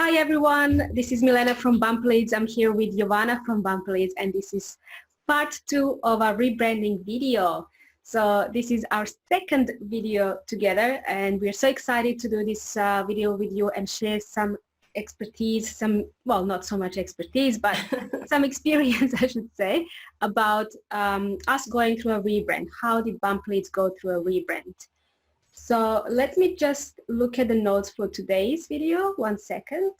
Hi everyone, this is Milena from Bump-Leads. I'm here with Jovana from Bump-Leads, and this is part 2 of our rebranding video. So this is our second video together, and we're so excited to do this video with you and share some expertise, well, not so much expertise, but some experience, I should say, about us going through a rebrand. How did Bump-Leads go through a rebrand? So let me just look at the notes for today's video. 1 second.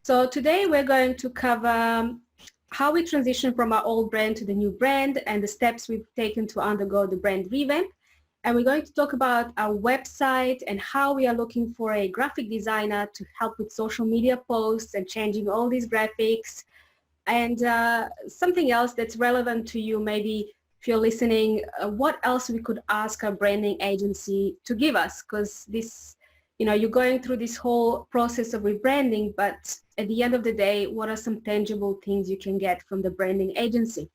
So today we're going to cover how we transition from our old brand to the new brand and the steps we've taken to undergo the brand revamp. And we're going to talk about our website and how we are looking for a graphic designer to help with social media posts and changing all these graphics. And something else that's relevant to you, maybe if you're listening, what else we could ask our branding agency to give us, because this, you're going through this whole process of rebranding, but at the end of the day, what are some tangible things you can get from the branding agency?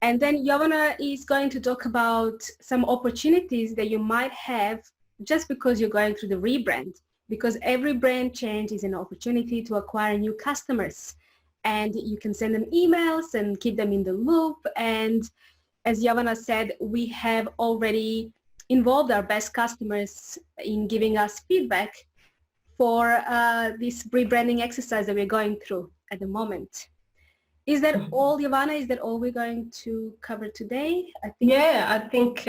And then Jovana is going to talk about some opportunities that you might have just because you're going through the rebrand, because every brand change is an opportunity to acquire new customers, and you can send them emails and keep them in the loop. And as Jovana said, we have already involved our best customers in giving us feedback for this rebranding exercise that we're going through at the moment. Is that all, Jovana? Is that all we're going to cover today? I think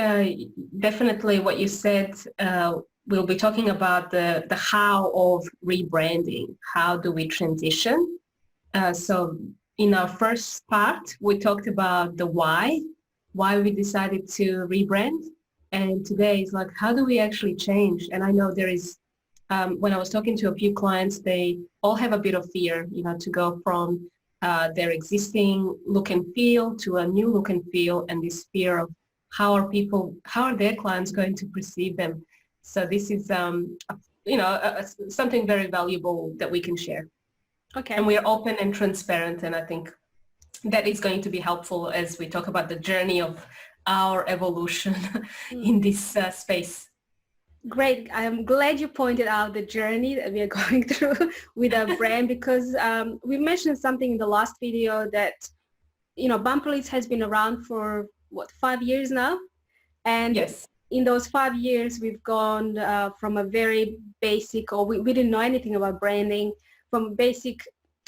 definitely what you said. We'll be talking about the how of rebranding. How do we transition? So in our first part, we talked about the why we decided to rebrand, and today is like, how do we actually change? And I know there is, when I was talking to a few clients, they all have a bit of fear, to go from their existing look and feel to a new look and feel, and this fear of how are their clients going to perceive them. So this is, something very valuable that we can share. Okay. And we are open and transparent, and I think that is going to be helpful as we talk about the journey of our evolution in this space. Great. I'm glad you pointed out the journey that we are going through with our brand, because we mentioned something in the last video that, Bump-Leads has been around for, 5 years now? And yes, in those 5 years, we've gone from a very basic, or we didn't know anything about branding, from basic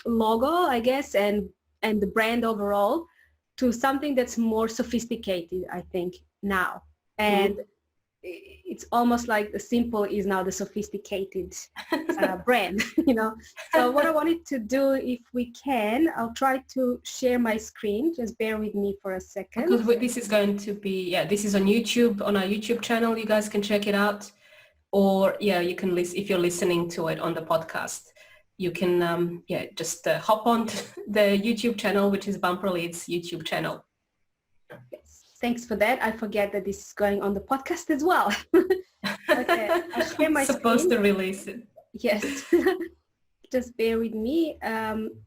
logo, I guess, and the brand overall, to something that's more sophisticated, I think, now. And it's almost like the simple is now the sophisticated brand, So what I wanted to do, if we can, I'll try to share my screen. Just bear with me for a second. Because this is going to be, this is on YouTube, on our YouTube channel. You guys can check it out. Or, you can listen, if you're listening to it on the podcast. You can just hop on to the YouTube channel, which is Bump-Leads YouTube channel. Yes, thanks for that. I forget that this is going on the podcast as well. Okay, I'll share my supposed screen. To release it. Yes, just bear with me.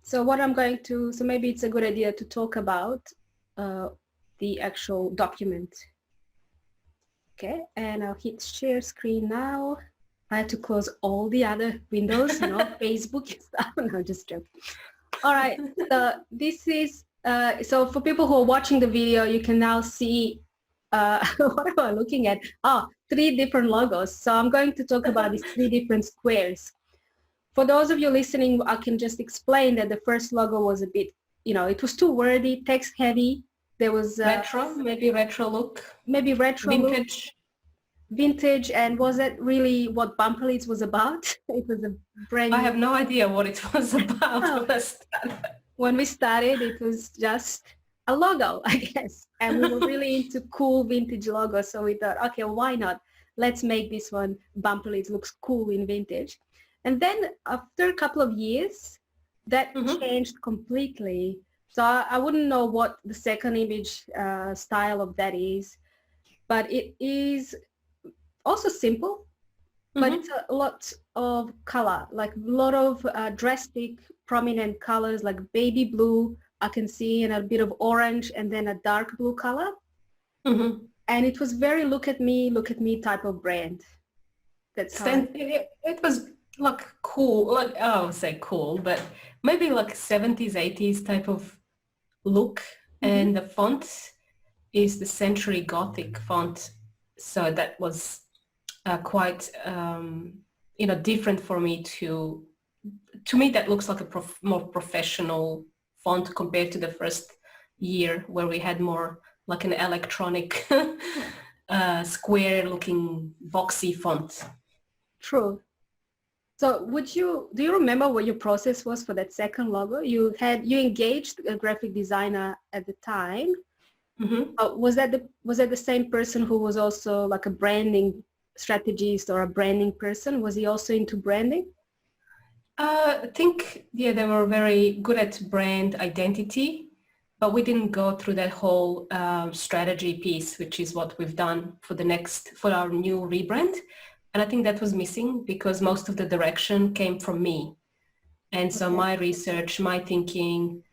So what I'm going to, so maybe it's a good idea to talk about the actual document. Okay, and I'll hit share screen now. I had to close all the other windows, Facebook and stuff. No, just joking. All right, so this is, so for people who are watching the video, you can now see, what am I looking at? 3 different logos. So I'm going to talk about these 3 different squares. For those of you listening, I can just explain that the first logo was a bit, it was too wordy, text heavy. There was maybe retro look. Maybe retro vintage. Look. Vintage, and was it really what Bump-Leads was about? It was a brand new... I have no idea what it was about. When we started, it was just a logo, I guess, and we were really into cool vintage logos, so we thought, okay, why not? Let's make this one Bump-Leads looks cool in vintage. And then after a couple of years, that changed completely. So I wouldn't know what the second image style of that is, but it is also simple, but it's a lot of color, like a lot of drastic, prominent colors, like baby blue, I can see, and a bit of orange, and then a dark blue color. And it was very look at me type of brand. That's how it was like cool, like I would say cool, but maybe like 70s, 80s type of look. Mm-hmm. And the font is the Century Gothic font. So that was quite, different for me to me that looks like a more professional font compared to the first year where we had more like an electronic square looking boxy font. True. So do you remember what your process was for that second logo? You engaged a graphic designer at the time. Mm-hmm. Was that the same person who was also like a branding strategist or a branding person? Was he also into branding? I think, yeah, they were very good at brand identity, but we didn't go through that whole strategy piece, which is what we've done for our new rebrand. And I think that was missing because most of the direction came from me. And so Okay. my research, my thinking,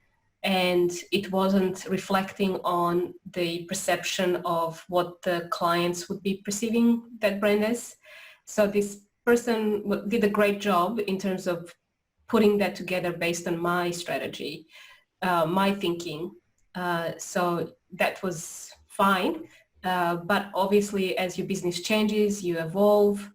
and it wasn't reflecting on the perception of what the clients would be perceiving that brand as. So this person did a great job in terms of putting that together based on my strategy, my thinking. So that was fine. But obviously, as your business changes, you evolve,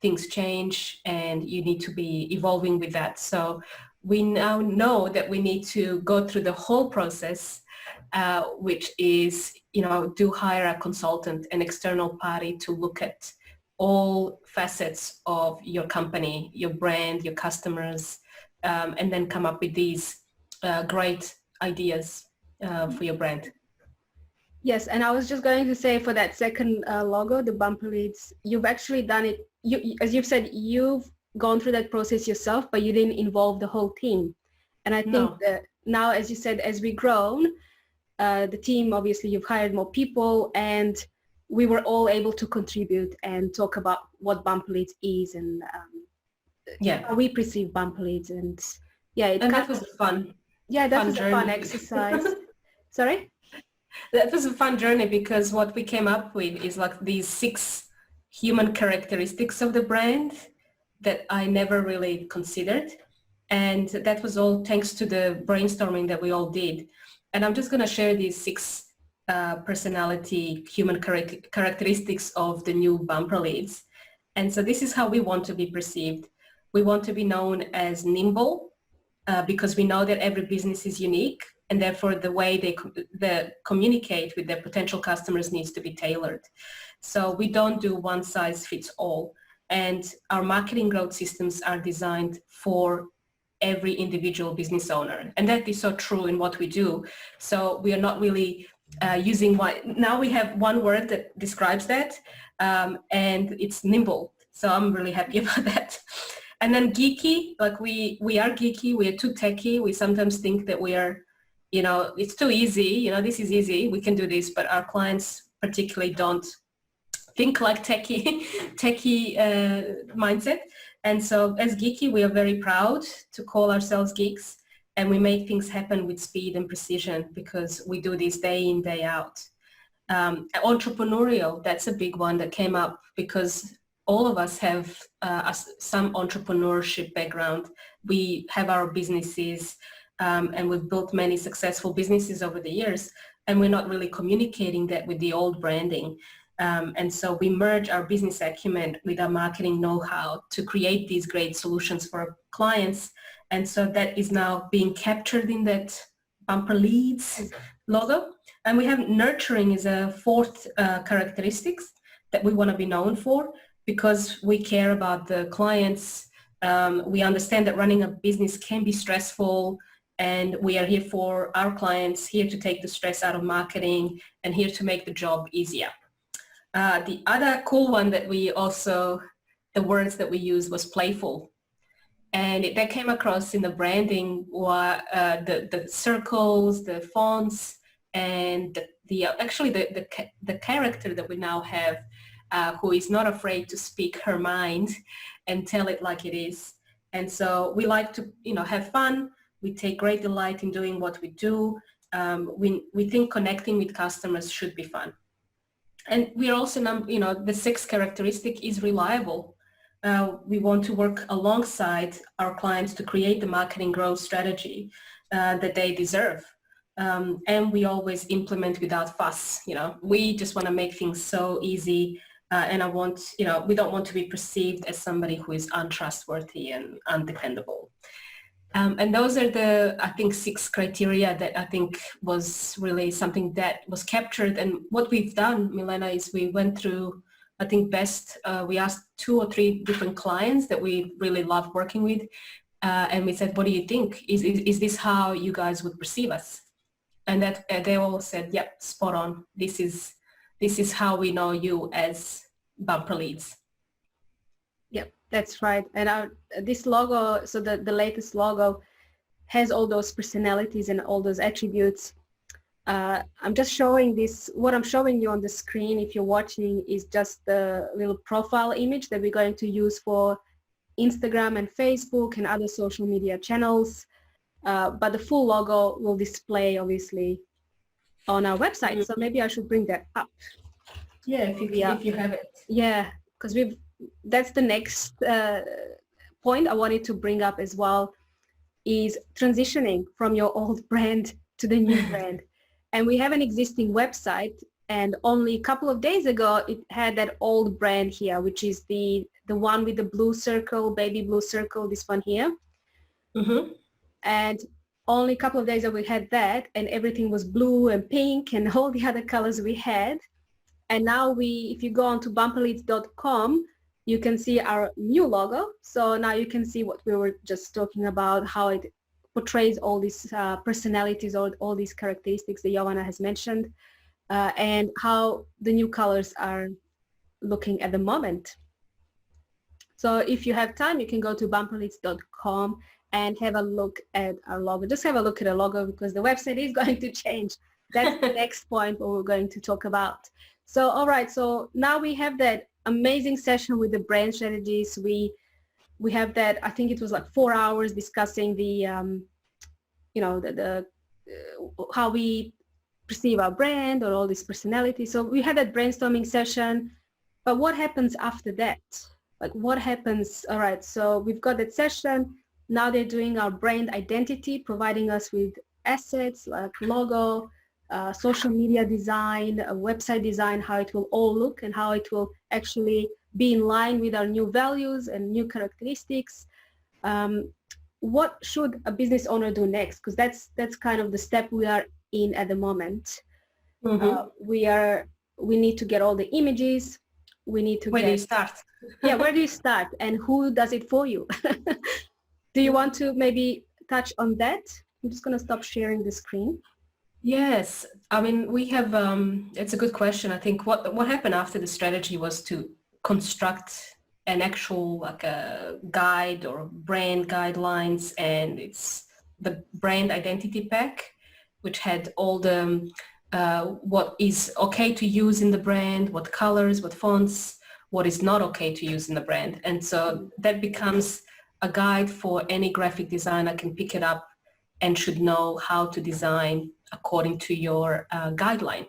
things change, and you need to be evolving with that. So we now know that we need to go through the whole process, which is, do hire a consultant, an external party to look at all facets of your company, your brand, your customers, and then come up with these great ideas for your brand. Yes, and I was just going to say for that second logo, the bumper leads, you've actually done it. As you've said, you've gone through that process yourself, but you didn't involve the whole team. And I think No. that now, as you said, as we grown, the team, obviously you've hired more people, and we were all able to contribute and talk about what bumper leads is and Yeah. how we perceive bumper leads. And yeah, And that was a yeah, that fun was a fun journey. exercise. Sorry? That was a fun journey because what we came up with is like these 6 human characteristics of the brand that I never really considered. And that was all thanks to the brainstorming that we all did. And I'm just going to share these 6 personality human characteristics of the new bumper leads. And so this is how we want to be perceived. We want to be known as nimble, because we know that every business is unique, and therefore the way they communicate with their potential customers needs to be tailored. So we don't do one size fits all, and our marketing growth systems are designed for every individual business owner, and that is so true in what we do. So we are not really using one. Now we have one word that describes that, and it's nimble. So I'm really happy about that. And then geeky, like we are geeky, we are too techy. We sometimes think that we are, it's too easy, this is easy, we can do this, but our clients particularly don't think like techie mindset. And so as geeky, we are very proud to call ourselves geeks, and we make things happen with speed and precision because we do this day in, day out. Entrepreneurial, that's a big one that came up because all of us have some entrepreneurship background. We have our businesses, and we've built many successful businesses over the years, and we're not really communicating that with the old branding. And so we merge our business acumen with our marketing know-how to create these great solutions for our clients. And so that is now being captured in that bumper leads logo. And we have nurturing as a 4th characteristics that we want to be known for, because we care about the clients. We understand that running a business can be stressful, and we are here for our clients, here to take the stress out of marketing and here to make the job easier. The other cool one that the words that we used was playful. And that came across in the branding, the circles, the fonts, and the character that we now have, who is not afraid to speak her mind and tell it like it is. And so we like to, have fun. We take great delight in doing what we do. We think connecting with customers should be fun. And we are also, the 6th characteristic is reliable. we want to work alongside our clients to create the marketing growth strategy that they deserve. And we always implement without fuss. We just want to make things so easy. And we don't want to be perceived as somebody who is untrustworthy and undependable. And those are I think, 6 criteria that I think was really something that was captured. And what we've done, Milena, is we went through, I think we asked 2 or 3 different clients that we really love working with. And we said, what do you think? Is this how you guys would perceive us? And that they all said, yep, spot on. This is how we know you as Bumper Leads. Yep, that's right. And this logo, so the latest logo has all those personalities and all those attributes. I'm just showing this. What I'm showing you on the screen, if you're watching, is just the little profile image that we're going to use for Instagram and Facebook and other social media channels. But the full logo will display, obviously, on our website. So maybe I should bring that up. Yeah, if you have it. Yeah, because that's the next point I wanted to bring up as well, is transitioning from your old brand to the new brand. And we have an existing website, and only a couple of days ago it had that old brand here, which is the one with the blue circle, baby blue circle, this one here. Mm-hmm. And only a couple of days ago we had that, and everything was blue and pink and all the other colors we had. And now if you go on to bumperleads.com, you can see our new logo. So now you can see what we were just talking about, how it portrays all these personalities, all these characteristics that Jovana has mentioned, and how the new colors are looking at the moment. So if you have time, you can go to bumperleads.com and have a look at our logo. Just have a look at the logo, because the website is going to change. That's the next point what we're going to talk about. So, all right, so now we have that amazing session with the brand strategies. We have that, I think it was like 4 hours discussing the, how we perceive our brand or all these personalities. So we had that brainstorming session, but what happens after that? Like what happens? All right, so we've got that session. Now they're doing our brand identity, providing us with assets like logo, social media design, website design, how it will all look and how it will actually be in line with our new values and new characteristics. What should a business owner do next? Because that's kind of the step we are in at the moment. Mm-hmm. We need to get all the images. We need to Where do you start? Yeah, where do you start, and who does it for you? Do you want to maybe touch on that? I'm just going to stop sharing the screen. Yes, I mean, we have, it's a good question. I think what happened after the strategy was to construct an actual like a guide or brand guidelines, and it's the brand identity pack, which had all the what is okay to use in the brand, what colors, what fonts, what is not okay to use in the brand. And so that becomes a guide for any graphic designer can pick it up and should know how to design according to your guideline.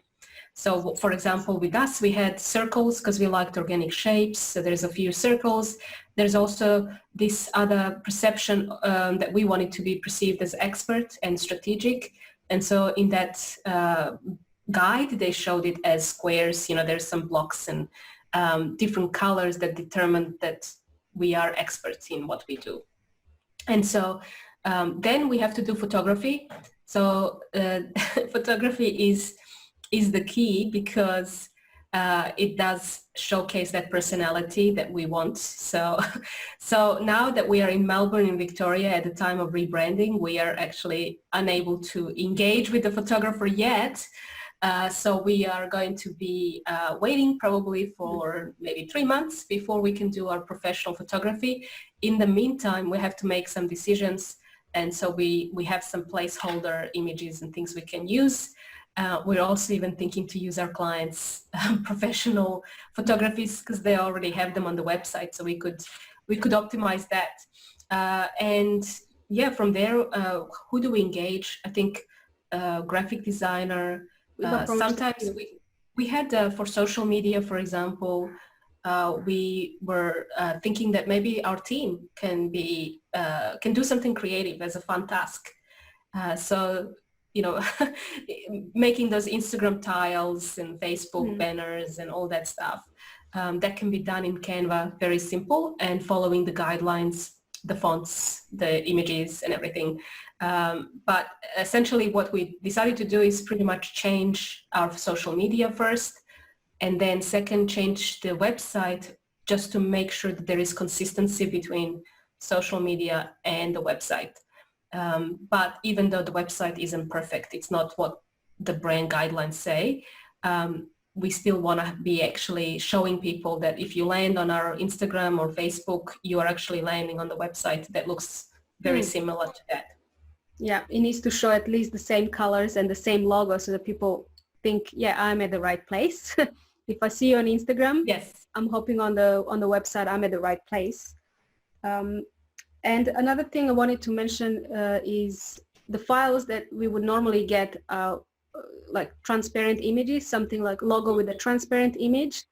So for example, with us, we had circles because we liked organic shapes. So there's a few circles. There's also this other perception that we wanted to be perceived as expert and strategic. And so in that guide, they showed it as squares. There's some blocks and different colors that determine that we are experts in what we do. And so then we have to do photography. So photography is the key because it does showcase that personality that we want. So now that we are in Melbourne in Victoria at the time of rebranding, we are actually unable to engage with the photographer yet. So we are going to be waiting probably for maybe 3 months before we can do our professional photography. In the meantime, we have to make some decisions. And so we have some placeholder images and things we can use. We're also even thinking to use our clients' professional photographies because they already have them on the website. So we could optimize that. And yeah, from there, who do we engage? I think graphic designer. Sometimes we had for social media, for example, we were thinking that maybe our team can do something creative as a fun task. So, you know, making those Instagram tiles and Facebook banners and all that stuff, that can be done in Canva, very simple, and following the guidelines, the fonts, the images and everything. But essentially what we decided to do is pretty much change our social media first, and then second, change the website just to make sure that there is consistency between social media and the website. But even though the website isn't perfect, it's not what the brand guidelines say, we still want to be actually showing people that if you land on our Instagram or Facebook, you are actually landing on the website that looks very similar to that. Yeah, it needs to show at least the same colors and the same logo so that people think, yeah, I'm at the right place. If I see you on Instagram, yes, I'm hoping on the website I'm at the right place. And another thing I wanted to mention is the files that we would normally get like transparent images, something like logo with a transparent image,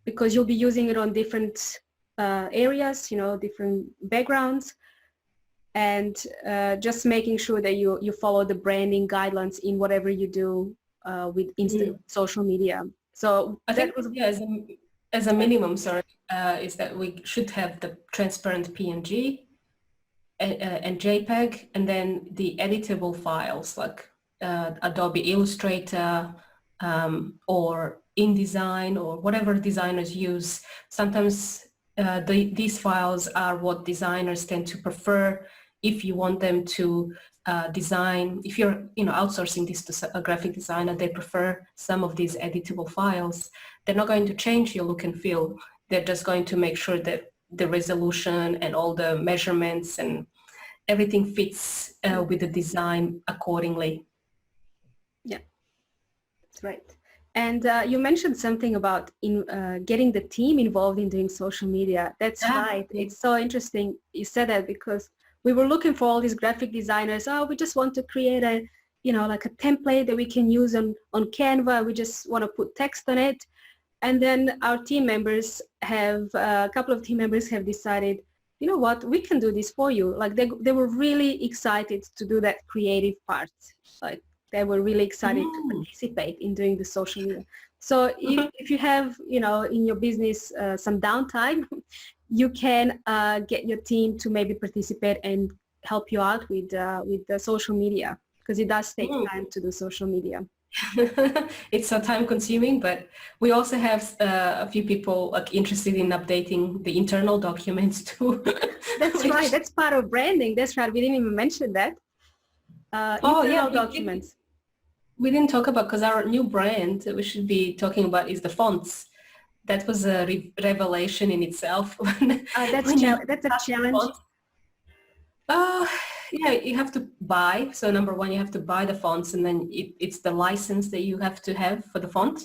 because you'll be using it on different areas, you know, different backgrounds, and just making sure that you follow the branding guidelines in whatever you do with social media. So I think as a minimum, sorry, is that we should have the transparent PNG and JPEG, and then the editable files like Adobe Illustrator or InDesign or whatever designers use. Sometimes these files are what designers tend to prefer if you want them to design. If you're outsourcing this to a graphic designer, they prefer some of these editable files. They're not going to change your look and feel. They're just going to make sure that the resolution and all the measurements and everything fits with the design accordingly. Yeah, that's right. And you mentioned something about getting the team involved in doing social media. That's right. It's so interesting you said that, because we were looking for all these graphic designers. Oh, we just want to create a, like a template that we can use on Canva. We just want to put text on it. And then our team members a couple of team members have decided, you know what, we can do this for you. Like they were really excited to do that creative part. Like they were really excited to participate in doing the social media. So if you have, in your business some downtime, you can get your team to maybe participate and help you out with the social media, because it does take time to do social media. It's so time consuming, but we also have a few people interested in updating the internal documents too. That's right. That's part of branding. That's right. We didn't even mention that. Internal documents. We didn't talk about, because our new brand we should be talking about is the fonts. That was a revelation in itself. That's a challenge. Yeah, you have to buy. So number one, you have to buy the fonts, and then it's the license that you have to have for the font.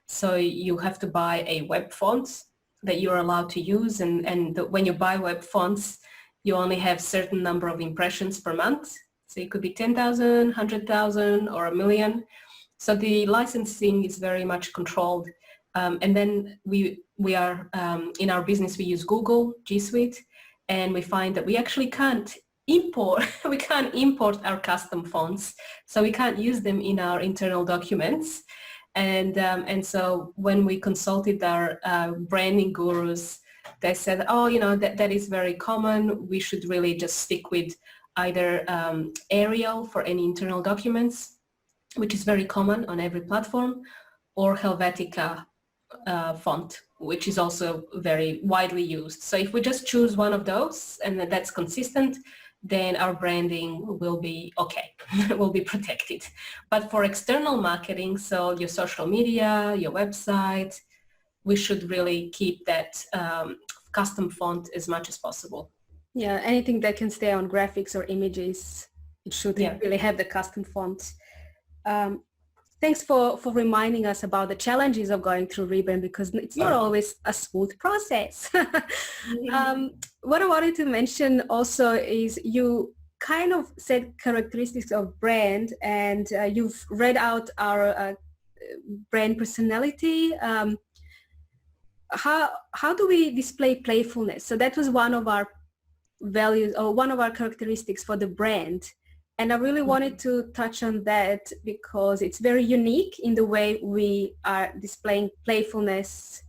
So you have to buy a web font that you're allowed to use. And when you buy web fonts, you only have certain number of impressions per month. So it could be 10,000, 100,000 or 1 million. So the licensing is very much controlled. And then we are, in our business, we use Google, G Suite, and we find that we actually can't import our custom fonts. So we can't use them in our internal documents. And so when we consulted our branding gurus, they said, that is very common. We should really just stick with either Arial for any internal documents, which is very common on every platform, or Helvetica font, which is also very widely used. So if we just choose one of those and that's consistent, then our branding will be okay, will be protected. But for external marketing, so your social media, your website, we should really keep that custom font as much as possible. Yeah, anything that can stay on graphics or images, it should really have the custom font. Thanks for reminding us about the challenges of going through Rebrand, because it's not always a smooth process. What I wanted to mention also is you kind of said characteristics of brand, and you've read out our brand personality. how do we display playfulness? So that was one of our values or one of our characteristics for the brand. And I really wanted to touch on that because it's very unique in the way we are displaying playfulness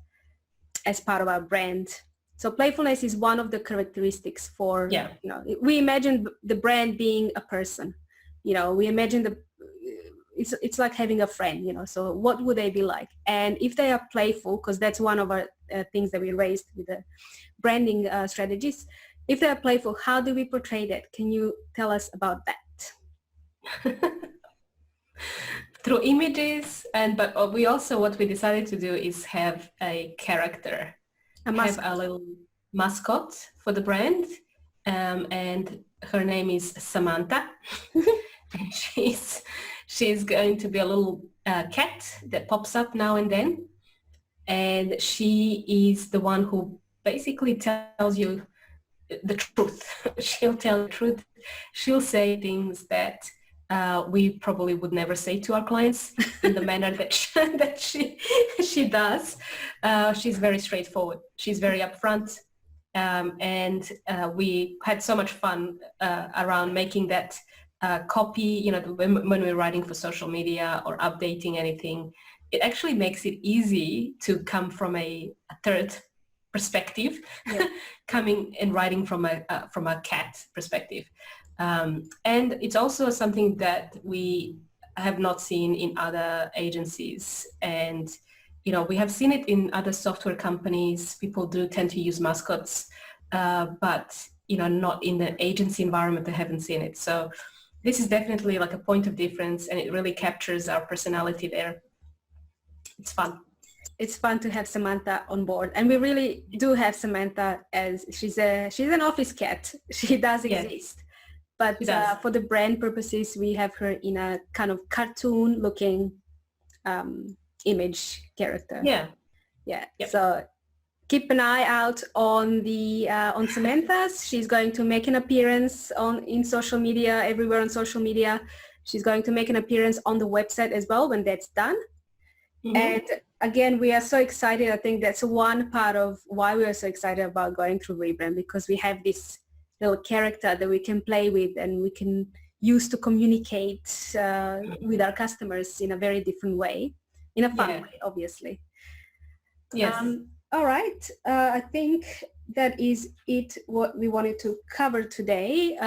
as part of our brand. So playfulness is one of the characteristics for, we imagine the brand being a person, we imagine it's like having a friend, so what would they be like? And if they are playful, because that's one of our things that we raised with the branding strategies, if they are playful, how do we portray that? Can you tell us about that? Through images, but we also, what we decided to do is have a character, have a little mascot for the brand, and her name is Samantha. And she's going to be a little cat that pops up now and then, and she is the one who basically tells you the truth. She'll tell the truth. She'll say things that we probably would never say to our clients in the manner that she does. She's very straightforward. She's very upfront. And we had so much fun around making that copy, when we're writing for social media or updating anything. It actually makes it easy to come from a third perspective, coming and writing from a cat perspective. And it's also something that we have not seen in other agencies. And, we have seen it in other software companies. People do tend to use mascots, but, not in the agency environment. They haven't seen it. So this is definitely like a point of difference, and it really captures our personality there. It's fun. It's fun to have Samantha on board, and we really do have Samantha as she's an office cat. She does exist, but for the brand purposes, we have her in a kind of cartoon-looking image character. Yeah. So keep an eye out on on Samantha's. She's going to make an appearance in social media, everywhere on social media. She's going to make an appearance on the website as well when that's done. Mm-hmm. And again, we are so excited. I think that's one part of why we are so excited about going through Rebrand, because we have this little character that we can play with and we can use to communicate with our customers in a very different way, in a fun way, obviously. Yes. All right. I think that is it, what we wanted to cover today.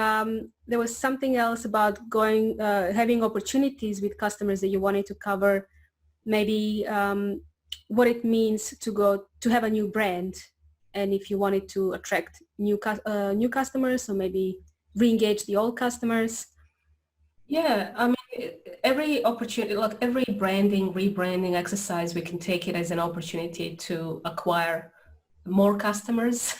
There was something else about having opportunities with customers that you wanted to cover. Maybe what it means to have a new brand, and if you wanted to attract new customers, or maybe re-engage the old customers. Yeah, I mean, every opportunity, like every rebranding exercise, we can take it as an opportunity to acquire more customers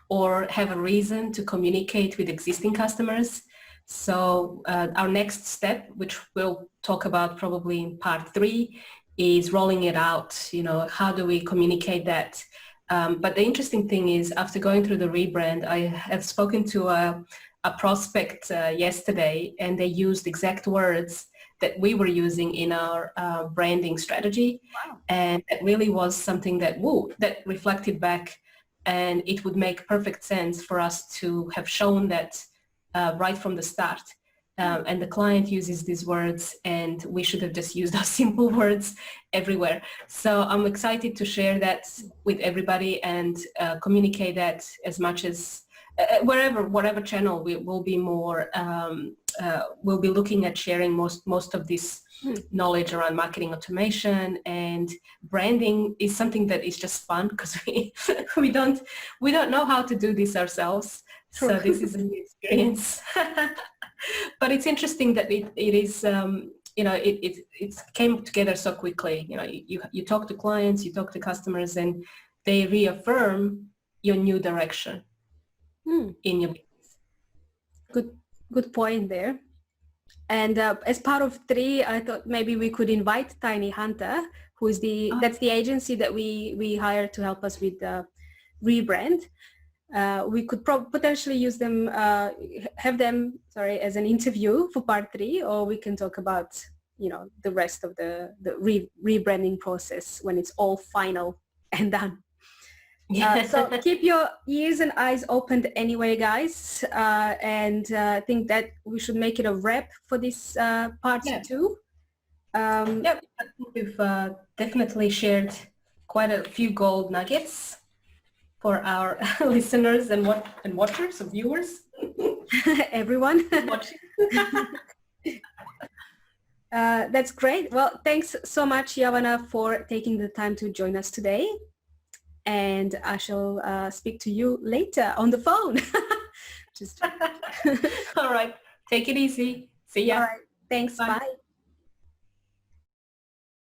or have a reason to communicate with existing customers. So our next step, which we'll talk about probably in part 3, is rolling it out. How do we communicate that? But the interesting thing is, after going through the rebrand, I have spoken to a prospect yesterday, and they used exact words that we were using in our branding strategy. Wow. And it really was something that reflected back, and it would make perfect sense for us to have shown that right from the start. And the client uses these words, and we should have just used our simple words everywhere. So I'm excited to share that with everybody and communicate that as much as whatever channel we will be more. We'll be looking at sharing most of this knowledge around marketing automation, and branding is something that is just fun because we don't know how to do this ourselves. True. So this is a new experience. But it's interesting that it is, it came together so quickly. You talk to clients, you talk to customers, and they reaffirm your new direction in your business. Good point there. And as part of 3, I thought maybe we could invite Tiny Hunter, who is that's the agency that we hired to help us with the rebrand. We could potentially use them, have them, as an interview for part 3, or we can talk about, the rest of the rebranding process when it's all final and done. So keep your ears and eyes opened anyway, guys. And I think that we should make it a wrap for this part 2. Yeah, I think we've definitely shared quite a few gold nuggets for our listeners and watchers or viewers. Everyone. That's great. Well, thanks so much, Jovana, for taking the time to join us today. And I shall speak to you later on the phone. All right. Take it easy. See ya. All right. Thanks. Bye.